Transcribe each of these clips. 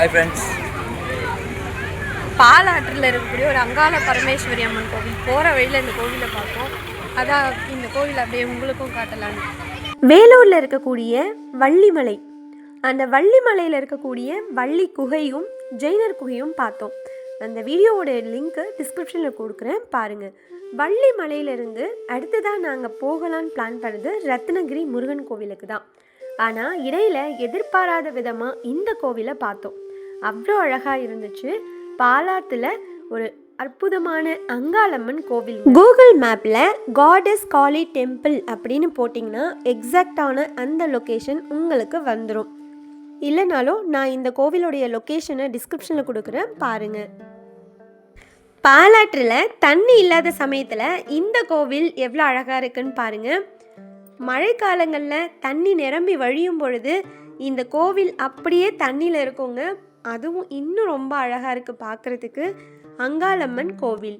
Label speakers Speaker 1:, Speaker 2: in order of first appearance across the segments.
Speaker 1: Hi friends.
Speaker 2: பாலாற்றில் இருக்கக்கூடிய ஒரு அங்காள பரமேஸ்வரி அம்மன் கோவில் போகிற வழியில் இந்த கோவிலை பார்த்தோம். அதான் இந்த கோவில் அப்படியே உங்களுக்கும் காட்டலான்னு.
Speaker 3: வேலூரில் இருக்கக்கூடிய வள்ளிமலை, அந்த வள்ளிமலையில் இருக்கக்கூடிய வள்ளி குகையும் ஜெயினர் குகையும் பார்த்தோம். அந்த வீடியோவோட லிங்க்கு டிஸ்கிரிப்ஷனில் கொடுக்குறேன், பாருங்கள். வள்ளி மலையிலிருந்து அடுத்ததான் நாங்கள் போகலான்னு பிளான் பண்ணது ரத்னகிரி முருகன் கோவிலுக்கு தான். ஆனால் இடையில் எதிர்பாராத விதமாக இந்த கோவிலை பார்த்தோம். அவ்வளோ அழகாக இருந்துச்சு. பாலாத்தில் ஒரு அற்புதமான அங்காளம்மன் கோவில். கூகுள் மேப்பில் காடஸ் காளி டெம்பிள் அப்படின்னு போட்டிங்கன்னா எக்ஸாக்டான அந்த லொக்கேஷன் உங்களுக்கு வந்துடும். இல்லைனாலும் நான் இந்த கோவிலுடைய லொக்கேஷனை டிஸ்கிரிப்ஷனில் கொடுக்குறேன், பாருங்கள். பாலாற்றில் தண்ணி இல்லாத சமயத்தில் இந்த கோவில் எவ்வளோ அழகாக இருக்குன்னு பாருங்கள். மழைக்காலங்களில் தண்ணி நிரம்பி வழியும் பொழுது இந்த கோவில் அப்படியே தண்ணியில் இருக்குங்க. அதுவும் இன்னும் ரொம்ப அழகாக இருக்குது பார்க்குறதுக்கு. அங்காளம்மன் கோவில்.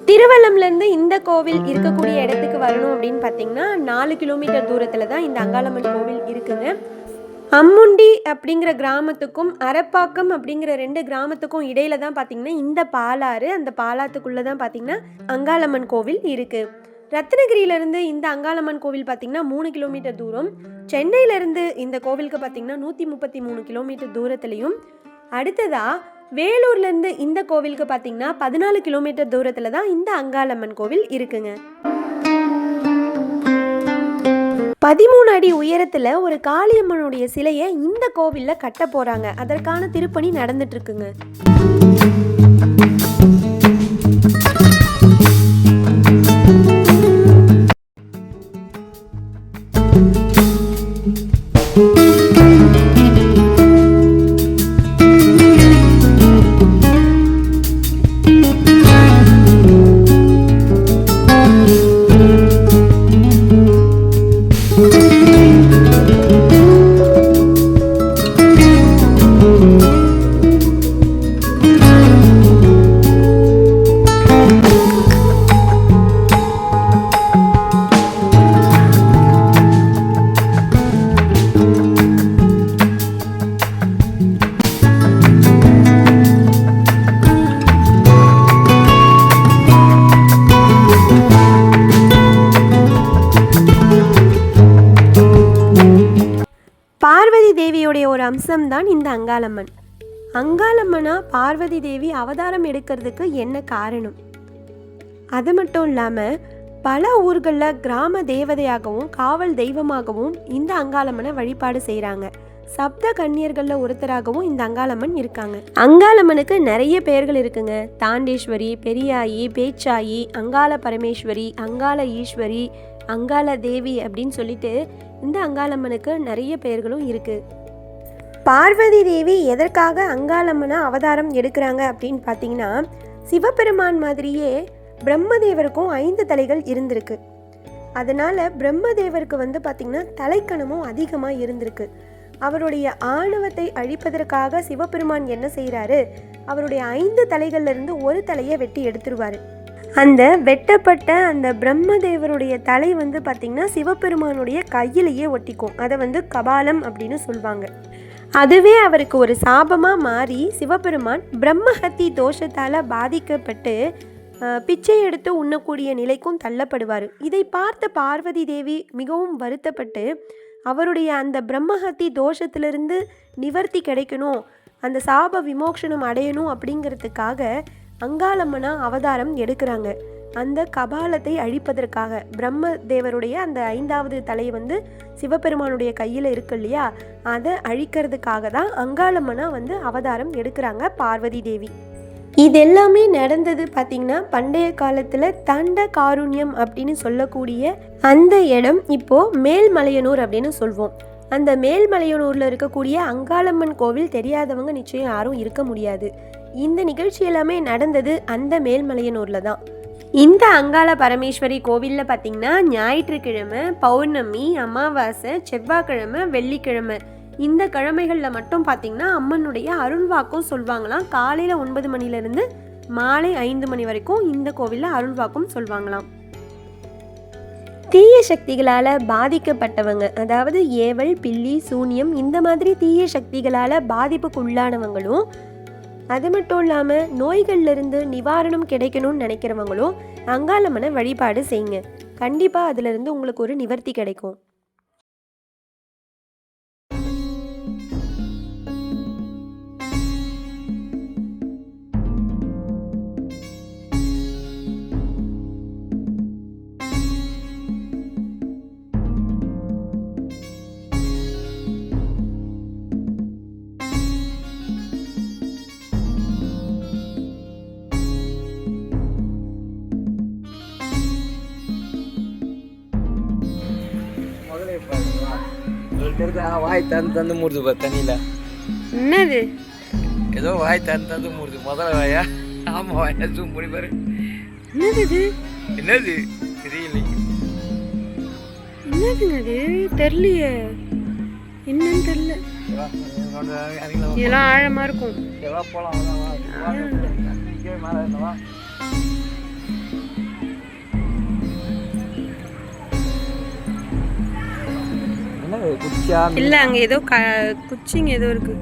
Speaker 3: திருவள்ளம்லேருந்து இந்த கோவில் இருக்கக்கூடிய இடத்துக்கு வரணும் அப்படின்னு பார்த்தீங்கன்னா 4 கிலோமீட்டர் தூரத்தில் தான் இந்த அங்காளம்மன் கோவில் இருக்குங்க. அம்முண்டி அப்படிங்கிற கிராமத்துக்கும் அரப்பாக்கம் அப்படிங்கிற 2 கிராமத்துக்கும் இடையில தான் பார்த்தீங்கன்னா இந்த பாலாறு. அந்த பாலாத்துக்குள்ளே தான் பார்த்தீங்கன்னா அங்காளம்மன் கோவில் இருக்குது. ரத்னகிரியிலேருந்து இந்த அங்காளம்மன் கோவில் பார்த்தீங்கன்னா 3 கிலோமீட்டர் தூரம். சென்னையிலேருந்து இந்த கோவிலுக்கு பார்த்தீங்கன்னா 133 கிலோமீட்டர் தூரத்துலையும். அடுத்ததாக வேலூர்லேருந்து இந்த கோவிலுக்கு பார்த்தீங்கன்னா 14 கிலோமீட்டர் தூரத்தில் தான் இந்த அங்காளம்மன் கோவில் இருக்குங்க. 13 அடி உயரத்தில் ஒரு காளியம்மனுடைய சிலையை இந்த கோவிலில் கட்ட போகிறாங்க. அதற்கான திருப்பணி நடந்துட்டு இருக்குங்க. பார்வதி தேவியுடைய ஒரு அம்சம்தான் இந்த அங்காளம்மன். அங்காளம்மனா பார்வதி தேவி அவதாரம் எடுக்கிறதுக்கு என்ன காரணம்? அது மட்டும் இல்லாமல் பல ஊர்களில் கிராம தேவதையாகவும் காவல் தெய்வமாகவும் இந்த அங்காளம்மனை வழிபாடு செய்கிறாங்க. சப்த கன்னியர்களில் ஒருத்தராகவும் இந்த அங்காளம்மன் இருக்காங்க. அங்காளம்மனுக்கு நிறைய பெயர்கள் இருக்குங்க. தாண்டேஸ்வரி, பெரியாயி, பேச்சாயி, அங்காள பரமேஸ்வரி, அங்காள ஈஸ்வரி, அங்காள தேவி அப்படின்னு சொல்லிட்டு இந்த அங்காளம்மனுக்கு நிறைய பெயர்களும் இருக்குது. பார்வதி தேவி எதற்காக அங்காளம்மனா அவதாரம் எடுக்கிறாங்க அப்படின்னு பார்த்தீங்கன்னா, சிவபெருமான் மாதிரியே பிரம்மதேவருக்கும் 5 தலைகள் இருந்திருக்கு. அதனால் பிரம்மதேவருக்கு பார்த்திங்கன்னா தலைக்கணமும் அதிகமாக இருந்திருக்கு. அவருடைய ஆணவத்தை அழிப்பதற்காக சிவபெருமான் என்ன செய்கிறாரு, அவருடைய 5 தலைகள்லேருந்து ஒரு தலையை வெட்டி எடுத்துருவார். அந்த வெட்டப்பட்ட அந்த பிரம்மதேவருடைய தலை பார்த்திங்கன்னா சிவபெருமானுடைய கையிலேயே ஒட்டிக்கும். அதை கபாலம் அப்படின்னு சொல்லுவாங்க. அதுவே அவருக்கு ஒரு சாபமாக மாறி சிவபெருமான் பிரம்மஹத்தி தோஷத்தால் பாதிக்கப்பட்டு பிச்சை எடுத்து உண்ணக்கூடிய நிலைக்கும் தள்ளப்படுவார். இதை பார்த்த பார்வதி தேவி மிகவும் வருத்தப்பட்டு அவருடைய அந்த பிரம்மஹத்தி தோஷத்திலிருந்து நிவர்த்தி கிடைக்கணும், அந்த சாப விமோக்ஷனம் அடையணும் அப்படிங்கிறதுக்காக அங்காளம்மனா அவதாரம் எடுக்கிறாங்க. அந்த கபாலத்தை அழிப்பதற்காக பிரம்ம தேவருடைய அந்த 5வது தலை சிவபெருமானுடைய கையில் இருக்கு இல்லையா, அதை அழிக்கிறதுக்காக தான் அங்காளம்மனா அவதாரம் எடுக்கிறாங்க பார்வதி தேவி. இதெல்லாமே நடந்தது பார்த்திங்கன்னா பண்டைய காலத்தில் தண்ட காருண்யம் அப்படின்னு சொல்லக்கூடிய அந்த இடம் இப்போது மேல்மலையனூர் அப்படின்னு சொல்வோம். அந்த மேல்மலையனூரில் இருக்கக்கூடிய அங்காளம்மன் கோவில் தெரியாதவங்க நிச்சயம் யாரும் இருக்க முடியாது. இந்த நிகழ்ச்சி எல்லாமே நடந்தது அந்த மேல்மலையனூரில் தான். இந்த அங்காள பரமேஸ்வரி கோவிலில் பார்த்திங்கன்னா ஞாயிற்றுக்கிழமை, பௌர்ணமி, அமாவாசை, செவ்வாய்க்கிழமை, வெள்ளிக்கிழமை இந்த கிழமைகளில் மட்டும் பார்த்திங்கன்னா அம்மனுடைய அருள்வாக்கும் சொல்வாங்களாம். காலையில் 9 மணிலேருந்து மாலை 5 மணி வரைக்கும் இந்த கோவிலில் அருள்வாக்கும் சொல்வாங்களாம். தீய சக்திகளால் பாதிக்கப்பட்டவங்க, அதாவது ஏவல், பில்லி, சூனியம் இந்த மாதிரி தீய சக்திகளால் பாதிப்புக்கு உள்ளானவங்களும், அது மட்டும் இல்லாமல் நோய்கள்லேருந்து நிவாரணம் கிடைக்கணும்னு நினைக்கிறவங்களும் அங்காளம்மனை வழிபாடு செய்யுங்க. கண்டிப்பாக அதிலிருந்து உங்களுக்கு ஒரு நிவர்த்தி கிடைக்கும்.
Speaker 1: வாய் தந்து மூடுது தண்ணியில.
Speaker 2: என்னது
Speaker 1: ஏதோ வாய் தந்து மூடுது. முதல்ல வாயா? ஆமா வாயா, ஜூம் பண்ணி பாரு.
Speaker 2: என்னது
Speaker 1: என்னது தெரியல.
Speaker 2: என்னதுங்க அது தெரியலையே, என்னன்னு தெரியல. இதெல்லாம் ஆழமா இருக்கும். இல்ல அங்க ஏதோ குச்சிங்க ஏதோ இருக்கு.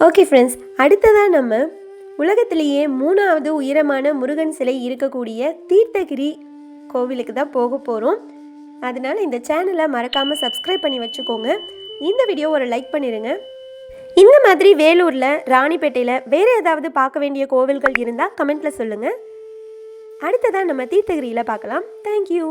Speaker 3: ஓகே ஃப்ரெண்ட்ஸ், அடுத்ததாக நம்ம உலகத்திலேயே 3வது உயரமான முருகன் சிலை இருக்கக்கூடிய தீர்த்தகிரி கோவிலுக்கு தான் போக போகிறோம். அதனால் இந்த சேனலை மறக்காமல் சப்ஸ்கிரைப் பண்ணி வச்சுக்கோங்க. இந்த வீடியோ ஒரு லைக் பண்ணிடுங்க. இந்த மாதிரி வேலூரில், ராணிப்பேட்டையில் வேறு ஏதாவது பார்க்க வேண்டிய கோவில்கள் இருந்தால் கமெண்ட்டில் சொல்லுங்கள். அடுத்ததாக நம்ம தீர்த்தகிரியில் பார்க்கலாம். தேங்க்யூ.